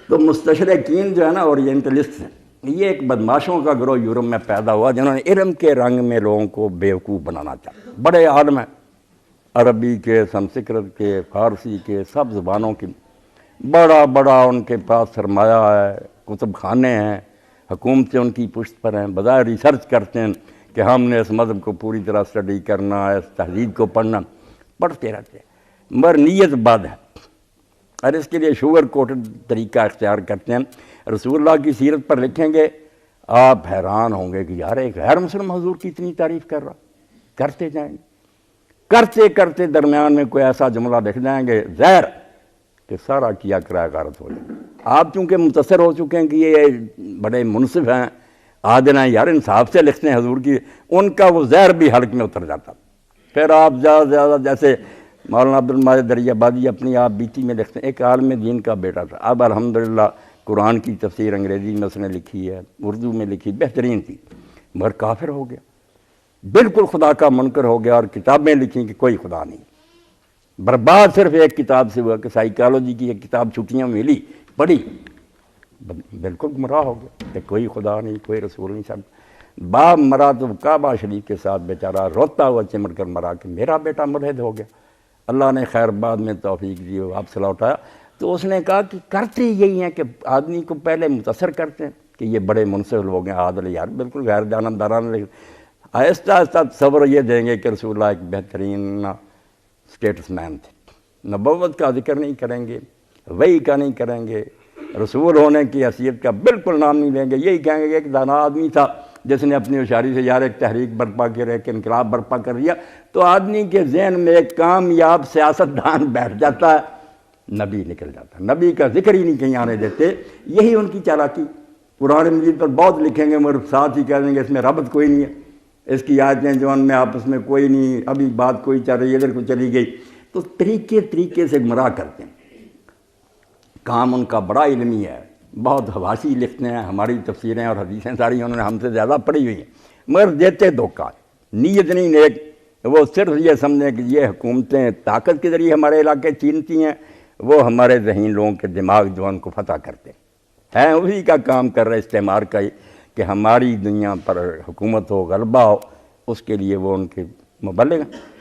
تو مستشرقین جو ہے نا اورینٹلسٹ ہیں، یہ ایک بدماشوں کا گروہ یورپ میں پیدا ہوا جنہوں نے علم کے رنگ میں لوگوں کو بیوقوف بنانا چاہا۔ بڑے عالم ہیں، عربی کے، سنسکرت کے، فارسی کے، سب زبانوں کی، بڑا بڑا ان کے پاس سرمایہ ہے، کتب خانے ہیں، حکومتیں ان کی پشت پر ہیں، بظاہر ریسرچ کرتے ہیں کہ ہم نے اس مذہب کو پوری طرح اسٹڈی کرنا ہے، اس تہذیب کو پڑھنا، پڑھتے رہتے ہیں، مگر نیت بد ہے، اور اس کے لیے شوگر کوٹڈ طریقہ اختیار کرتے ہیں۔ رسول اللہ کی سیرت پر لکھیں گے، آپ حیران ہوں گے کہ یار ایک غیر مسلم حضور کی اتنی تعریف کر رہا، کرتے جائیں گے، کرتے کرتے درمیان میں کوئی ایسا جملہ لکھ جائیں گے زہر کہ سارا کیا کرایہ غارت ہو جائے۔ آپ چونکہ متاثر ہو چکے ہیں کہ یہ بڑے منصف ہیں، عادل ہیں، یار انصاف سے لکھتے ہیں حضور کی، ان کا وہ زہر بھی حلق میں اتر جاتا۔ پھر آپ زیادہ زیادہ جیسے مولانا عبد الماجد دریابادی اپنی آپ بیتی میں لکھتے ہیں، ایک عالم دین کا بیٹا تھا، اب الحمدللہ قرآن کی تفسیر انگریزی میں اس نے لکھی ہے، اردو میں لکھی، بہترین تھی، مگر کافر ہو گیا، بالکل خدا کا منکر ہو گیا، اور کتابیں لکھیں کہ کوئی خدا نہیں۔ برباد صرف ایک کتاب سے ہوا کہ سائیکالوجی کی ایک کتاب چھٹیاں میں ملی، پڑھی، بالکل گمراہ ہو گیا کہ کوئی خدا نہیں، کوئی رسول نہیں۔ سب باپ مرا تو کعبہ شریف کے ساتھ بیچارہ روتا ہوا چمٹ کر مرا کہ میرا بیٹا ملحد ہو گیا۔ اللہ نے خیر بعد میں توفیق دی، واپس لوٹایا۔ تو اس نے کہا کہ کرتے یہی ہیں کہ آدمی کو پہلے متاثر کرتے ہیں کہ یہ بڑے منصف لوگ ہیں، عادل، یار بالکل غیر جانبدارانہ، آہستہ آہستہ تصور یہ دیں گے کہ رسول اللہ ایک بہترین اسٹیٹس مین تھے، نبوت کا ذکر نہیں کریں گے، وحی کا نہیں کریں گے، رسول ہونے کی حیثیت کا بالکل نام نہیں لیں گے، یہی کہیں گے کہ ایک دانا آدمی تھا جس نے اپنی ہوشیاری سے یار ایک تحریک برپا کر، ایک انقلاب برپا کر دیا۔ تو آدمی کے ذہن میں ایک کامیاب سیاستدان بیٹھ جاتا ہے، نبی نکل جاتا ہے، نبی کا ذکر ہی نہیں کہیں آنے دیتے۔ یہی ان کی چالاکی۔ قرآن مجید پر بہت لکھیں گے مگر ساتھ ہی کہہ دیں گے اس میں ربط کوئی نہیں ہے، اس کی آیتیں جو ان میں آپس میں کوئی نہیں، ابھی بات کوئی چل رہی ہے، ادھر کو چلی گئی۔ تو طریقے سے گمراہ کرتے ہیں۔ کام ان کا بڑا علمی ہے، بہت حواسی لکھتے ہیں، ہماری تفسیریں اور حدیثیں ساری انہوں نے ہم سے زیادہ پڑھی ہوئی ہیں، مگر دیتے دھوکہ، نیت نہیں نیک۔ وہ صرف یہ سمجھیں کہ یہ حکومتیں طاقت کے ذریعے ہمارے علاقے چھینتی ہیں، وہ ہمارے ذہین لوگوں کے دماغ جو ان کو فتح کرتے ہیں، اسی کا کام کر رہے استعمار کا ہی، کہ ہماری دنیا پر حکومت ہو، غلبہ ہو، اس کے لیے وہ ان کے مبلغ ہیں۔